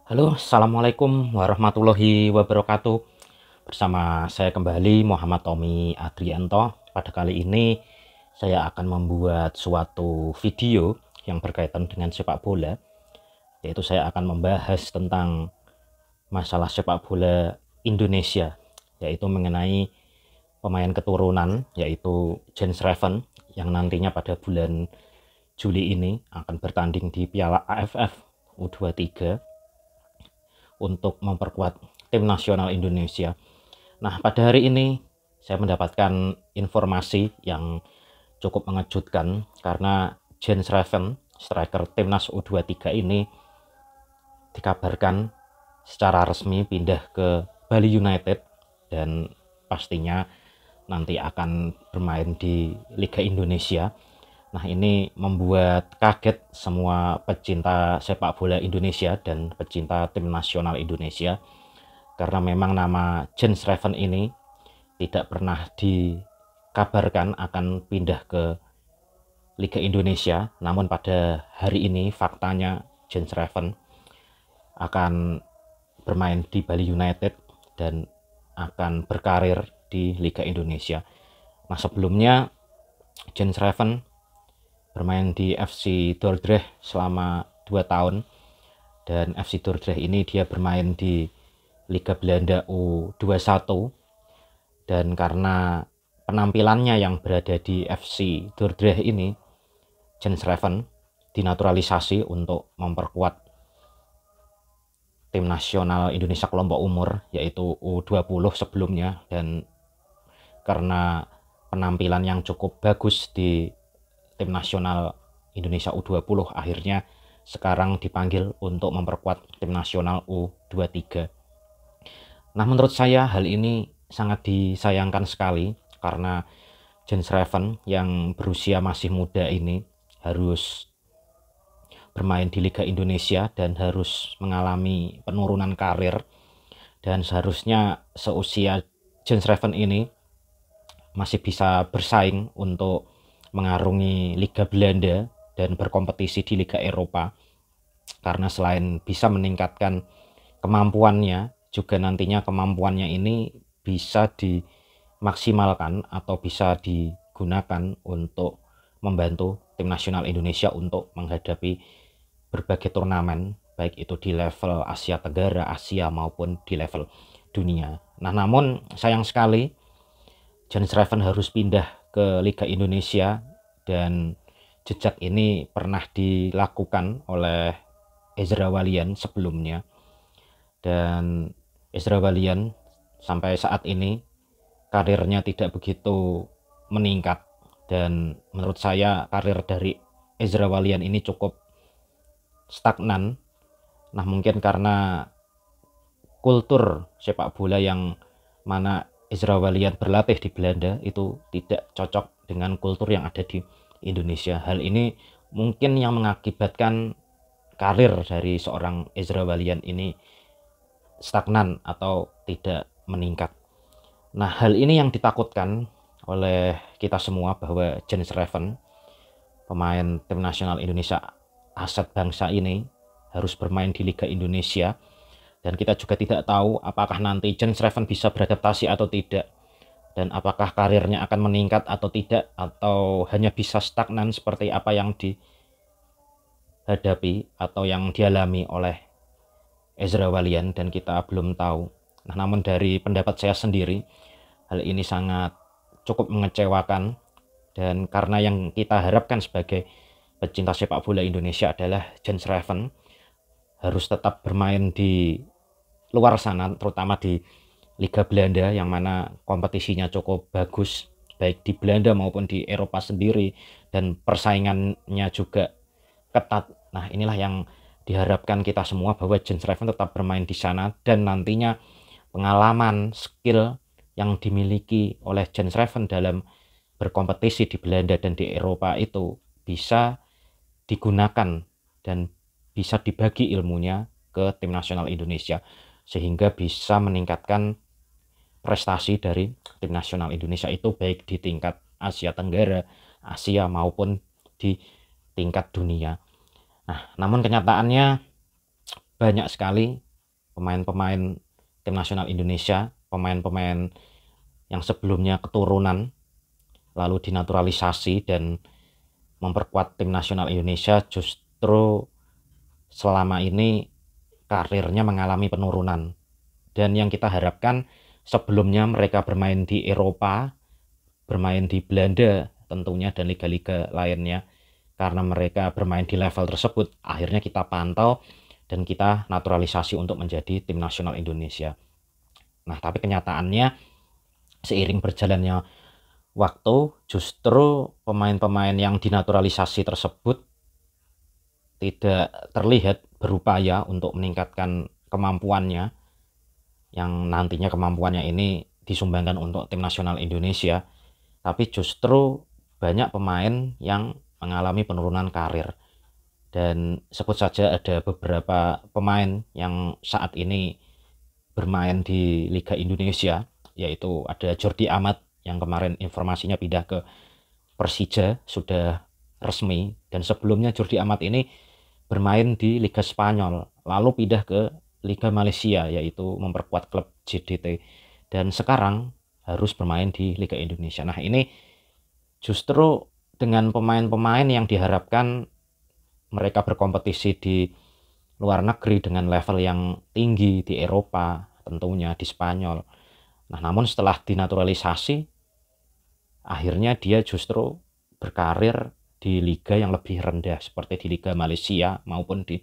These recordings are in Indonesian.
Halo, Assalamualaikum warahmatullahi wabarakatuh. Bersama saya kembali Muhammad Tommy Adrianto. Pada kali ini saya akan membuat suatu video yang berkaitan dengan sepak bola. Yaitu saya akan membahas tentang masalah sepak bola Indonesia. Yaitu mengenai pemain keturunan, yaitu Jens Reven, yang nantinya pada bulan Juli ini akan bertanding di Piala AFF U23 untuk memperkuat tim nasional Indonesia. Nah, pada hari ini saya mendapatkan informasi yang cukup mengejutkan karena Jens Reven, striker timnas U23 ini dikabarkan secara resmi pindah ke Bali United dan pastinya nanti akan bermain di Liga Indonesia. Nah, ini membuat kaget semua pecinta sepak bola Indonesia dan pecinta tim nasional Indonesia karena memang nama Jens Reven ini tidak pernah dikabarkan akan pindah ke Liga Indonesia. Namun pada hari ini faktanya Jens Reven akan bermain di Bali United dan akan berkarir di Liga Indonesia. Nah, sebelumnya Jens Reven bermain di FC Dordrecht selama 2 tahun, dan FC Dordrecht ini dia bermain di Liga Belanda U21, dan karena penampilannya yang berada di FC Dordrecht ini, Jens Reven dinaturalisasi untuk memperkuat tim nasional Indonesia kelompok umur yaitu U20 sebelumnya, dan karena penampilan yang cukup bagus di tim nasional Indonesia U20, akhirnya sekarang dipanggil untuk memperkuat tim nasional U23. Nah, menurut saya hal ini sangat disayangkan sekali karena Jens Reven yang berusia masih muda ini harus bermain di Liga Indonesia dan harus mengalami penurunan karir, dan seharusnya seusia Jens Reven ini masih bisa bersaing untuk mengarungi Liga Belanda dan berkompetisi di Liga Eropa, karena selain bisa meningkatkan kemampuannya, juga nantinya kemampuannya ini bisa dimaksimalkan atau bisa digunakan untuk membantu tim nasional Indonesia untuk menghadapi berbagai turnamen, baik itu di level Asia Tenggara, Asia maupun di level dunia. Nah, namun sayang sekali Jens Reven harus pindah ke Liga Indonesia, dan jejak ini pernah dilakukan oleh Ezra Walian sebelumnya, dan Ezra Walian sampai saat ini karirnya tidak begitu meningkat, dan menurut saya karir dari Ezra Walian ini cukup stagnan. Nah, mungkin karena kultur sepak bola yang mana Ezra Walian berlatih di Belanda itu tidak cocok dengan kultur yang ada di Indonesia. Hal ini mungkin yang mengakibatkan karir dari seorang Ezra Walian ini stagnan atau tidak meningkat. Nah, hal ini yang ditakutkan oleh kita semua bahwa Jens Reven, pemain tim nasional Indonesia aset bangsa ini, harus bermain di Liga Indonesia. Dan kita juga tidak tahu apakah nanti Jens Reven bisa beradaptasi atau tidak, dan apakah karirnya akan meningkat atau tidak, atau hanya bisa stagnan seperti apa yang dihadapi atau yang dialami oleh Ezra Walian, dan kita belum tahu. Nah, namun dari pendapat saya sendiri, hal ini sangat cukup mengecewakan, dan karena yang kita harapkan sebagai pecinta sepak bola Indonesia adalah Jens Reven harus tetap bermain di luar sana, terutama di Liga Belanda yang mana kompetisinya cukup bagus baik di Belanda maupun di Eropa sendiri, dan persaingannya juga ketat. Nah, inilah yang diharapkan kita semua bahwa Jens Reven tetap bermain di sana, dan nantinya pengalaman, skill yang dimiliki oleh Jens Reven dalam berkompetisi di Belanda dan di Eropa itu bisa digunakan dan bisa dibagi ilmunya ke tim nasional Indonesia, sehingga bisa meningkatkan prestasi dari tim nasional Indonesia itu baik di tingkat Asia Tenggara, Asia maupun di tingkat dunia. Nah, namun kenyataannya banyak sekali pemain-pemain tim nasional Indonesia, pemain-pemain yang sebelumnya keturunan lalu dinaturalisasi dan memperkuat tim nasional Indonesia, justru selama ini karirnya mengalami penurunan. Dan yang kita harapkan, sebelumnya mereka bermain di Eropa, bermain di Belanda tentunya dan liga-liga lainnya, karena mereka bermain di level tersebut, akhirnya kita pantau dan kita naturalisasi untuk menjadi tim nasional Indonesia. Nah, tapi kenyataannya seiring berjalannya waktu, justru pemain-pemain yang dinaturalisasi tersebut tidak terlihat berupaya untuk meningkatkan kemampuannya, yang nantinya kemampuannya ini disumbangkan untuk tim nasional Indonesia, tapi justru banyak pemain yang mengalami penurunan karir. Dan sebut saja ada beberapa pemain yang saat ini bermain di Liga Indonesia, yaitu ada Jordi Amat yang kemarin informasinya pindah ke Persija, sudah resmi, dan sebelumnya Jordi Amat ini bermain di Liga Spanyol, lalu pindah ke Liga Malaysia, yaitu memperkuat klub JDT, dan sekarang harus bermain di Liga Indonesia. Nah, ini justru dengan pemain-pemain yang diharapkan mereka berkompetisi di luar negeri dengan level yang tinggi di Eropa, tentunya di Spanyol. Nah, namun setelah dinaturalisasi, akhirnya dia justru berkarir di liga yang lebih rendah, seperti di Liga Malaysia maupun di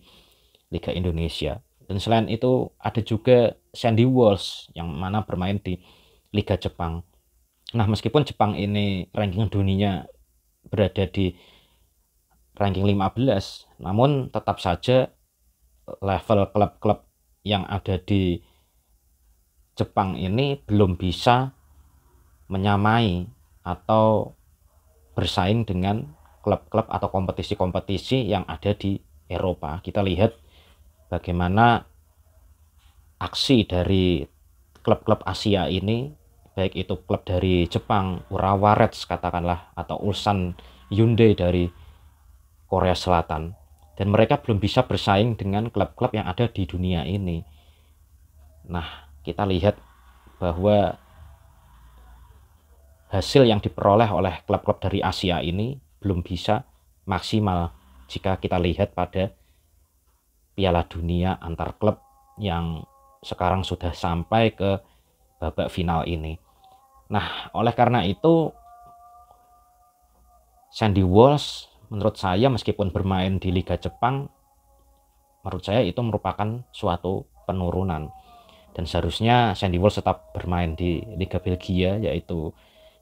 Liga Indonesia. Dan selain itu ada juga Sandy Walsh yang mana bermain di Liga Jepang. Nah, meskipun Jepang ini ranking dunianya berada di ranking 15, namun tetap saja level klub-klub yang ada di Jepang ini belum bisa menyamai atau bersaing dengan klub-klub atau kompetisi-kompetisi yang ada di Eropa. Kita lihat bagaimana aksi dari klub-klub Asia ini, baik itu klub dari Jepang, Urawa Reds katakanlah, atau Ulsan Hyundai dari Korea Selatan, dan mereka belum bisa bersaing dengan klub-klub yang ada di dunia ini. Nah, kita lihat bahwa hasil yang diperoleh oleh klub-klub dari Asia ini belum bisa maksimal jika kita lihat pada Piala Dunia antar klub yang sekarang sudah sampai ke babak final ini. Nah, oleh karena itu Sandy Walsh menurut saya meskipun bermain di Liga Jepang, menurut saya itu merupakan suatu penurunan. Dan seharusnya Sandy Walsh tetap bermain di Liga Belgia, yaitu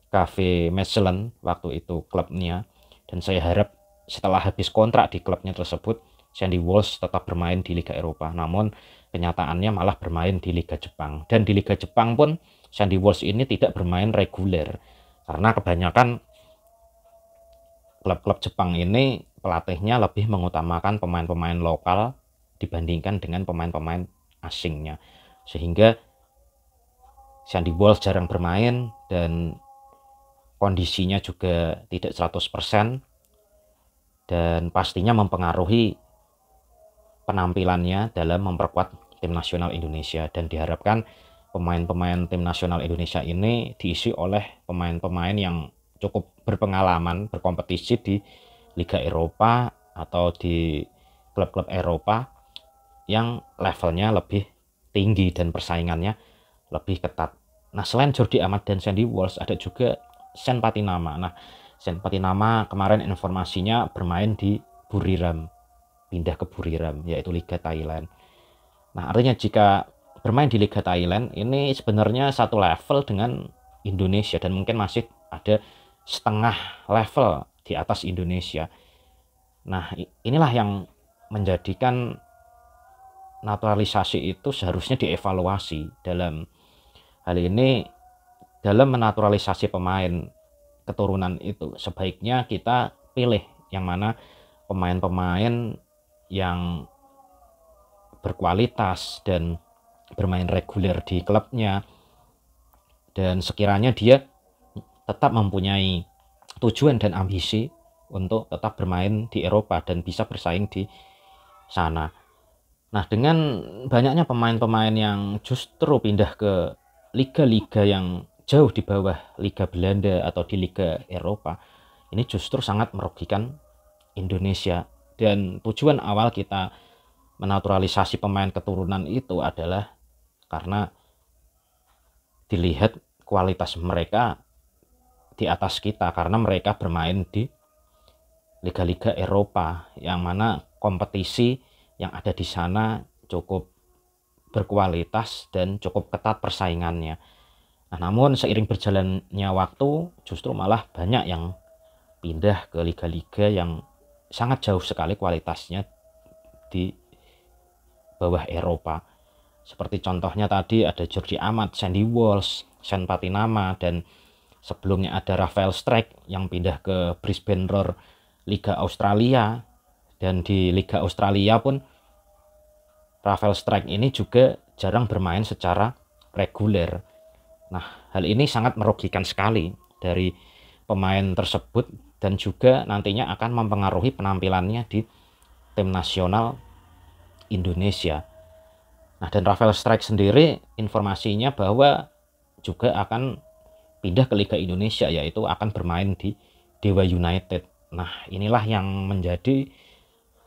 KV Mechelen waktu itu klubnya. Dan saya harap setelah habis kontrak di klubnya tersebut, Sandy Walsh tetap bermain di Liga Eropa. Namun kenyataannya malah bermain di Liga Jepang. Dan di Liga Jepang pun Sandy Walsh ini tidak bermain reguler, karena kebanyakan klub-klub Jepang ini pelatihnya lebih mengutamakan pemain-pemain lokal dibandingkan dengan pemain-pemain asingnya, sehingga Sandy Walsh jarang bermain dan kondisinya juga tidak 100%, dan pastinya mempengaruhi penampilannya dalam memperkuat tim nasional Indonesia. Dan diharapkan pemain-pemain tim nasional Indonesia ini diisi oleh pemain-pemain yang cukup berpengalaman berkompetisi di Liga Eropa atau di klub-klub Eropa yang levelnya lebih tinggi dan persaingannya lebih ketat. Nah, selain Jordi Amat dan Sandy Walsh, ada juga Sen Patinama. Nah, Sen Patinama kemarin informasinya bermain di Buriram, pindah ke Buriram, yaitu Liga Thailand. Nah, artinya jika bermain di Liga Thailand ini sebenarnya satu level dengan Indonesia, dan mungkin masih ada setengah level di atas Indonesia. Nah, inilah yang menjadikan naturalisasi itu seharusnya dievaluasi. Dalam hal ini, dalam menaturalisasi pemain keturunan itu, sebaiknya kita pilih yang mana pemain-pemain yang berkualitas dan bermain reguler di klubnya, dan sekiranya dia tetap mempunyai tujuan dan ambisi untuk tetap bermain di Eropa dan bisa bersaing di sana. Nah, dengan banyaknya pemain-pemain yang justru pindah ke liga-liga yang jauh di bawah Liga Belanda atau di Liga Eropa, ini justru sangat merugikan Indonesia. Dan tujuan awal kita menaturalisasi pemain keturunan itu adalah karena dilihat kualitas mereka di atas kita, karena mereka bermain di liga-liga Eropa yang mana kompetisi yang ada di sana cukup berkualitas dan cukup ketat persaingannya. Nah, namun seiring berjalannya waktu justru malah banyak yang pindah ke liga-liga yang sangat jauh sekali kualitasnya di bawah Eropa. Seperti contohnya tadi ada Jordi Amat, Sandy Walsh, Sen Patinama, dan sebelumnya ada Rafael Strijk yang pindah ke Brisbane Roar Liga Australia. Dan di Liga Australia pun Rafael Strijk ini juga jarang bermain secara reguler. Nah, hal ini sangat merugikan sekali dari pemain tersebut dan juga nantinya akan mempengaruhi penampilannya di tim nasional Indonesia. Nah, dan Rafael Strijk sendiri informasinya bahwa juga akan pindah ke Liga Indonesia, yaitu akan bermain di Dewa United. Nah, inilah yang menjadi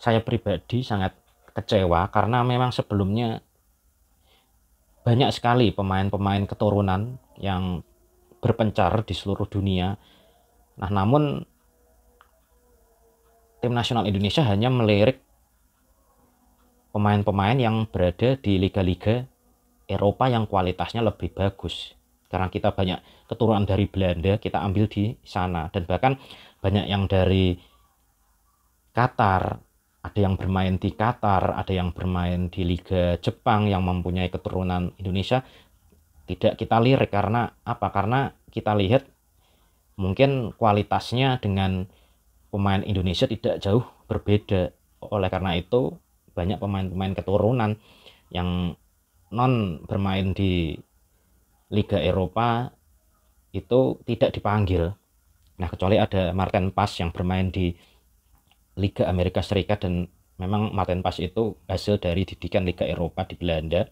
saya pribadi sangat kecewa karena memang sebelumnya banyak sekali pemain-pemain keturunan yang berpencar di seluruh dunia. Nah, namun tim nasional Indonesia hanya melirik pemain-pemain yang berada di liga-liga Eropa yang kualitasnya lebih bagus. Karena kita banyak keturunan dari Belanda, kita ambil di sana. Dan bahkan banyak yang dari Qatar, ada yang bermain di Qatar, ada yang bermain di Liga Jepang yang mempunyai keturunan Indonesia. Tidak kita lirik karena apa? Karena kita lihat mungkin kualitasnya dengan pemain Indonesia tidak jauh berbeda. Oleh karena itu banyak pemain-pemain keturunan yang non bermain di Liga Eropa itu tidak dipanggil. Nah, kecuali ada Martin Paes yang bermain di Liga Amerika Serikat, dan memang Martin Paes itu hasil dari didikan Liga Eropa di Belanda.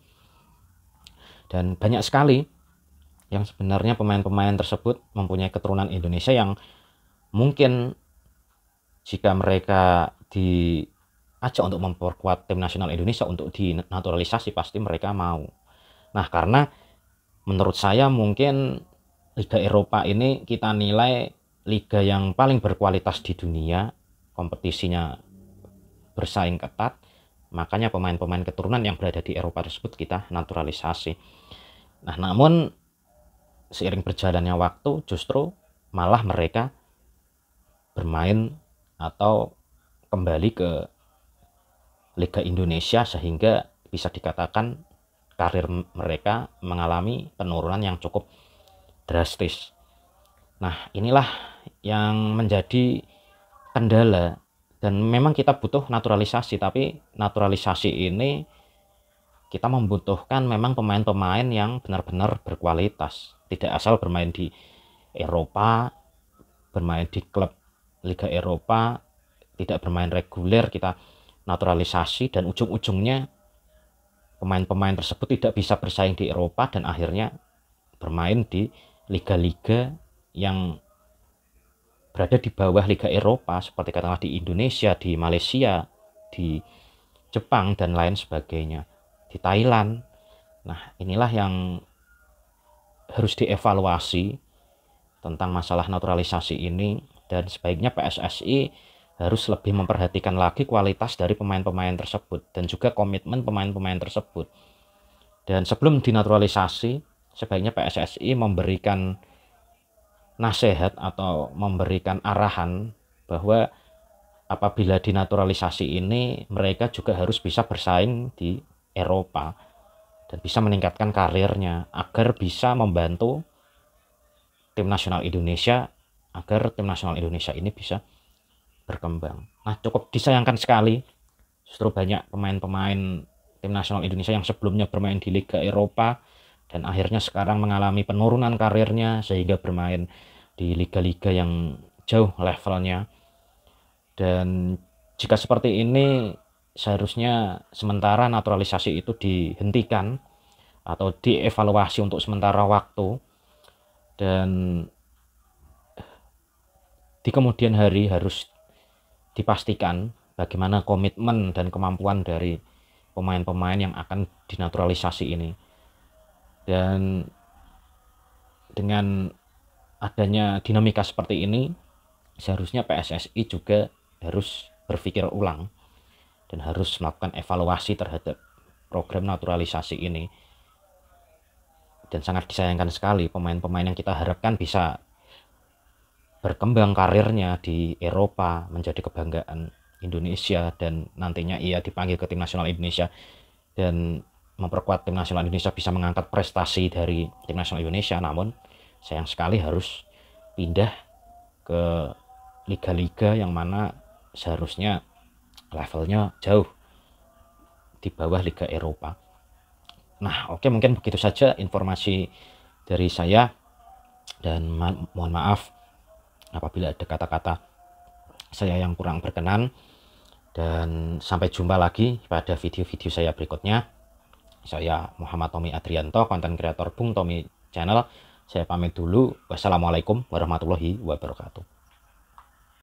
Dan banyak sekali yang sebenarnya pemain-pemain tersebut mempunyai keturunan Indonesia yang mungkin jika mereka diajak untuk memperkuat tim nasional Indonesia untuk dinaturalisasi pasti mereka mau. Nah, karena menurut saya mungkin Liga Eropa ini kita nilai liga yang paling berkualitas di dunia, kompetisinya bersaing ketat, makanya pemain-pemain keturunan yang berada di Eropa tersebut kita naturalisasi. Nah, namun seiring berjalannya waktu justru malah mereka bermain atau kembali ke Liga Indonesia sehingga bisa dikatakan karir mereka mengalami penurunan yang cukup drastis. Nah, inilah yang menjadi kendala, dan memang kita butuh naturalisasi, tapi naturalisasi ini kita membutuhkan memang pemain-pemain yang benar-benar berkualitas, tidak asal bermain di Eropa, bermain di klub Liga Eropa, tidak bermain reguler, kita naturalisasi dan ujung-ujungnya pemain-pemain tersebut tidak bisa bersaing di Eropa dan akhirnya bermain di liga-liga yang berada di bawah Liga Eropa seperti katakanlah di Indonesia, di Malaysia, di Jepang dan lain sebagainya, di Thailand. Nah, inilah yang harus dievaluasi tentang masalah naturalisasi ini, dan sebaiknya PSSI harus lebih memperhatikan lagi kualitas dari pemain-pemain tersebut dan juga komitmen pemain-pemain tersebut. Dan sebelum dinaturalisasi, sebaiknya PSSI memberikan nasihat atau memberikan arahan bahwa apabila dinaturalisasi ini mereka juga harus bisa bersaing di Eropa dan bisa meningkatkan karirnya agar bisa membantu tim nasional Indonesia, agar tim nasional Indonesia ini bisa berkembang. Nah, cukup disayangkan sekali justru banyak pemain-pemain tim nasional Indonesia yang sebelumnya bermain di Liga Eropa dan akhirnya sekarang mengalami penurunan karirnya sehingga bermain di liga-liga yang jauh levelnya. Dan jika seperti ini seharusnya sementara naturalisasi itu dihentikan atau dievaluasi untuk sementara waktu, dan di kemudian hari harus dipastikan bagaimana komitmen dan kemampuan dari pemain-pemain yang akan dinaturalisasi ini. Dan dengan adanya dinamika seperti ini, seharusnya PSSI juga harus berpikir ulang dan harus melakukan evaluasi terhadap program naturalisasi ini. Dan sangat disayangkan sekali pemain-pemain yang kita harapkan bisa berkembang karirnya di Eropa, menjadi kebanggaan Indonesia, dan nantinya ia dipanggil ke tim nasional Indonesia dan memperkuat tim nasional Indonesia, bisa mengangkat prestasi dari tim nasional Indonesia, namun sayang sekali harus pindah ke liga-liga yang mana seharusnya levelnya jauh di bawah Liga Eropa. Nah, oke, mungkin begitu saja informasi dari saya, dan mohon maaf apabila ada kata-kata saya yang kurang berkenan, dan sampai jumpa lagi pada video-video saya berikutnya. Saya Muhammad Tommy Adrianto, konten kreator Bung Tommy Channel. Saya pamit dulu. Wassalamualaikum warahmatullahi wabarakatuh.